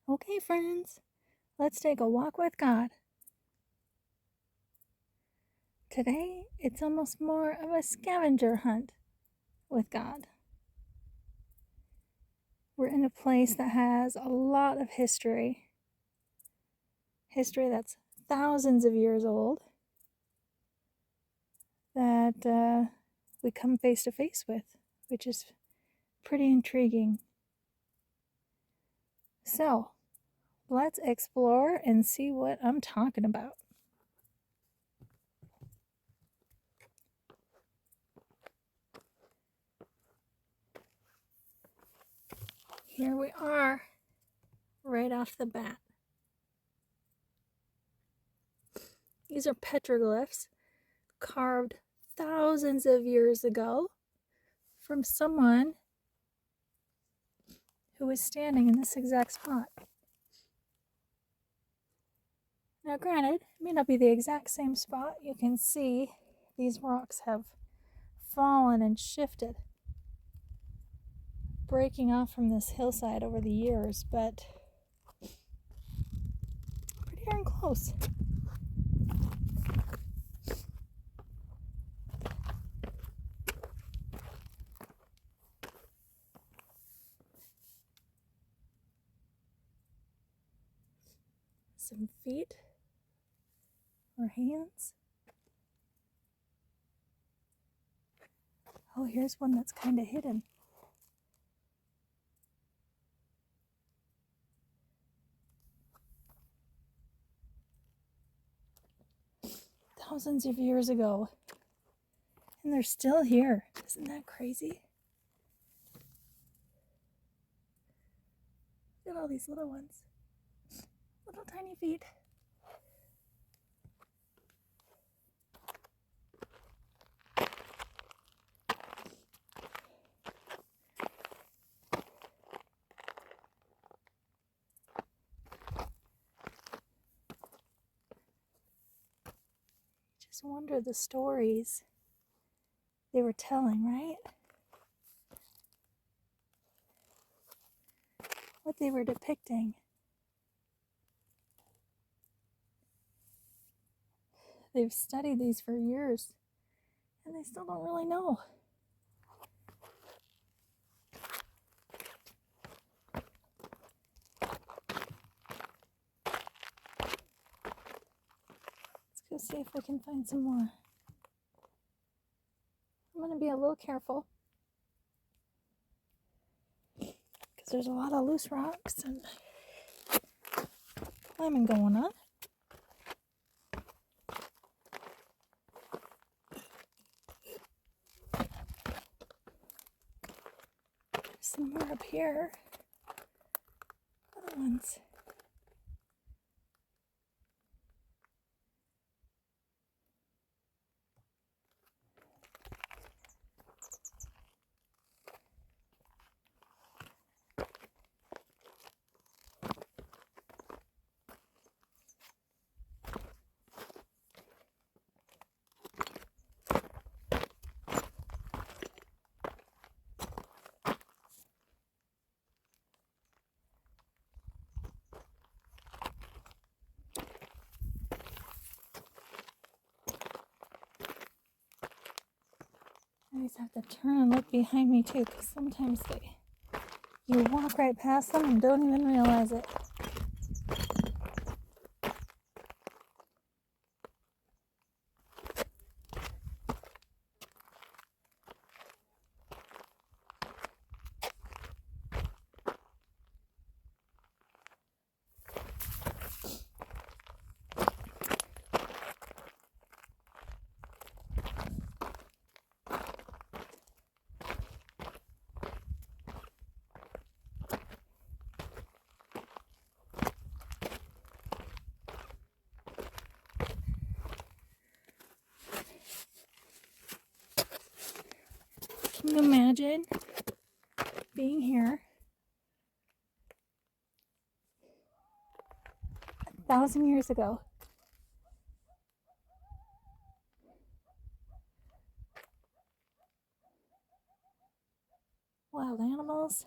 Okay, friends, let's take a walk with God. Today, it's almost more of a scavenger hunt with God. We're in a place that has a lot of history that's thousands of years old, that we come face to face with, which is pretty intriguing. So, let's explore and see what I'm talking about. Here we are, right off the bat. These are petroglyphs carved thousands of years ago from someone who was standing in this exact spot. Now, granted, it may not be the exact same spot. You can see these rocks have fallen and shifted, breaking off from this hillside over the years, but pretty darn close. Some feet or hands. Oh, here's one that's kind of hidden. Thousands of years ago. And they're still here. Isn't that crazy? Look at all these little ones. Little tiny feet. Just wonder the stories they were telling, right? What they were depicting. They've studied these for years, and they still don't really know. Let's go see if we can find some more. I'm going to be a little careful, because there's a lot of loose rocks and climbing going on. There's some more up here. Other ones. I always have to turn and look behind me too, because sometimes you walk right past them and don't even realize it. Can you imagine being here 1,000 years ago? Wild animals.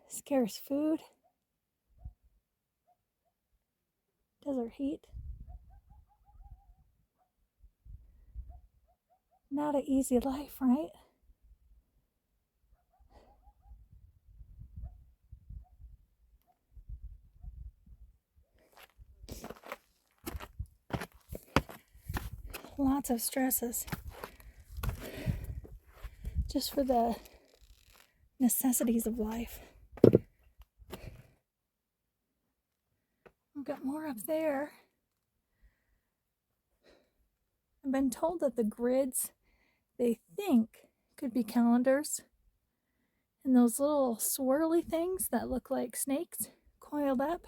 scarce food, desert heat. Not an easy life, right? Lots of stresses just for the necessities of life. We've got more up there. I've been told that the grids, they think, could be calendars. And those little swirly things that look like snakes coiled up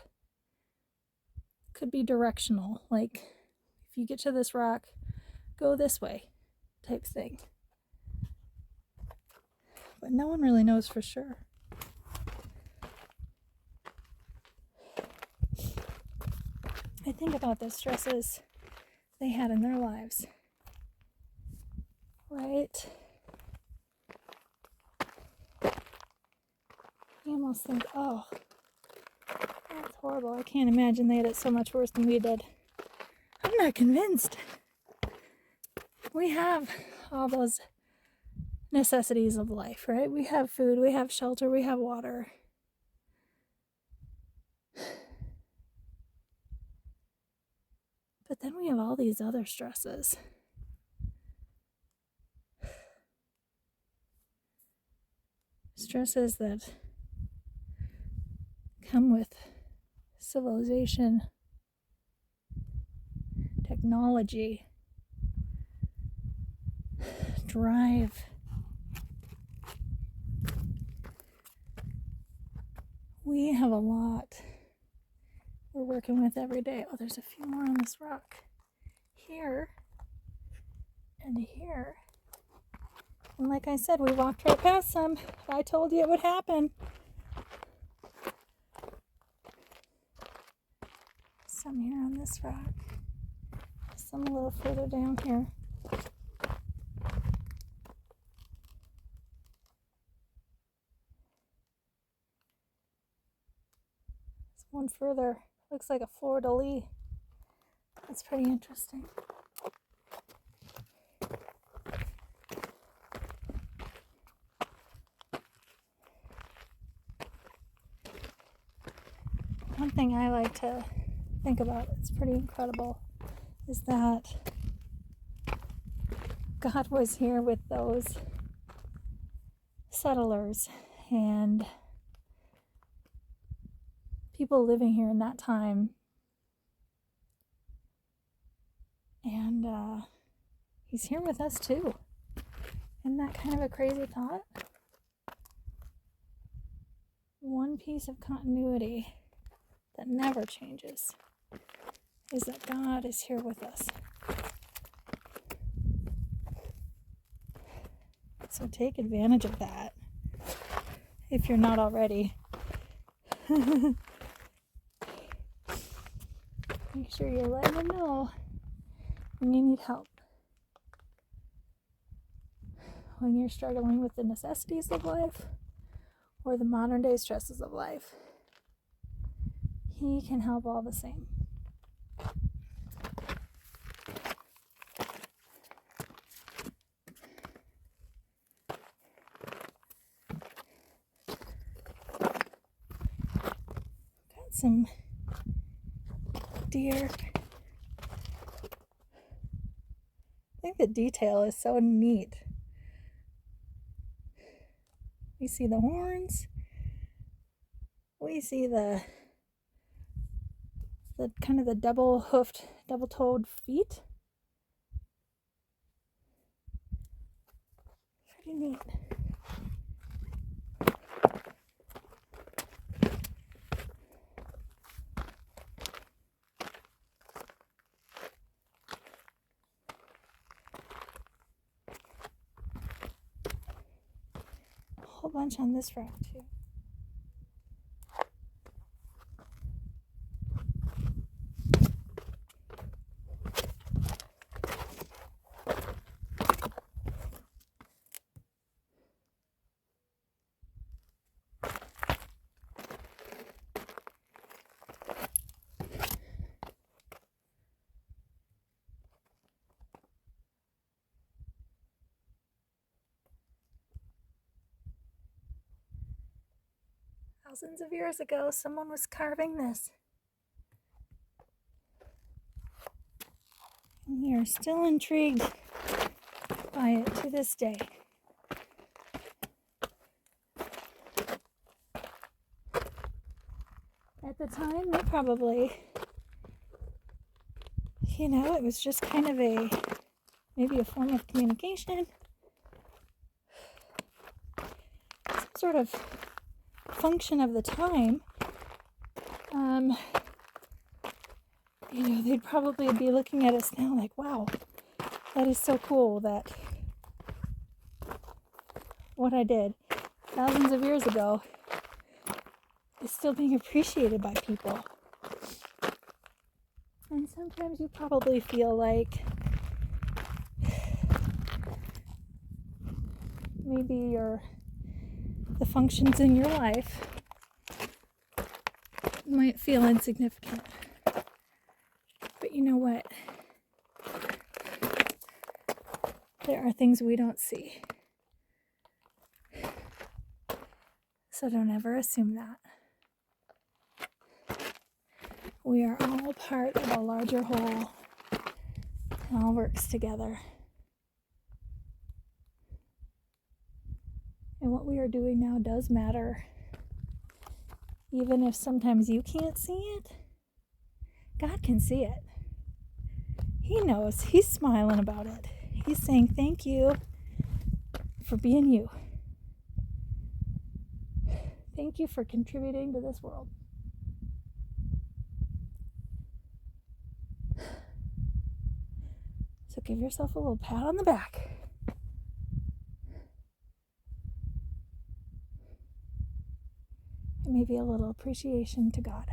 could be directional. Like, if you get to this rock, go this way type thing. But no one really knows for sure. I think about the stresses they had in their lives, right? You almost think, oh, that's horrible. I can't imagine they had it so much worse than we did. I'm not convinced. We have all those necessities of life, right? We have food, we have shelter, we have water. But then we have all these other stresses. Stresses that come with civilization, technology, drive. We have a lot we're working with every day. Oh, there's a few more on this rock. Here and here. And like I said, we walked right past some. I told you it would happen. Some here on this rock. Some a little further down here. There's one further. Looks like a fleur-de-lis. That's pretty interesting. One thing I like to think about, it's pretty incredible, is that God was here with those settlers and people living here in that time. And he's here with us too. Isn't that kind of a crazy thought? One piece of continuity that never changes is that God is here with us. So take advantage of that if you're not already. Make sure you're letting them know when you need help. When you're struggling with the necessities of life or the modern day stresses of life, He can help all the same. Got some deer. I think the detail is so neat. We see the horns. We see the kind of the double-hoofed, double-toed feet. Pretty neat. A whole bunch on this rock too. Thousands of years ago, someone was carving this. And we are still intrigued by it to this day. At the time, they probably, it was just kind of maybe a form of communication. Some sort of function of the time. They'd probably be looking at us now like, wow, that is so cool that what I did thousands of years ago is still being appreciated by people. And sometimes you probably feel like maybe the functions in your life might feel insignificant. But you know what? There are things we don't see. So don't ever assume that. We are all part of a larger whole. It all works together. And what we are doing now does matter. Even if sometimes you can't see it, God can see it. He knows. He's smiling about it. He's saying thank you for being you. Thank you for contributing to this world. So give yourself a little pat on the back. And maybe a little appreciation to God.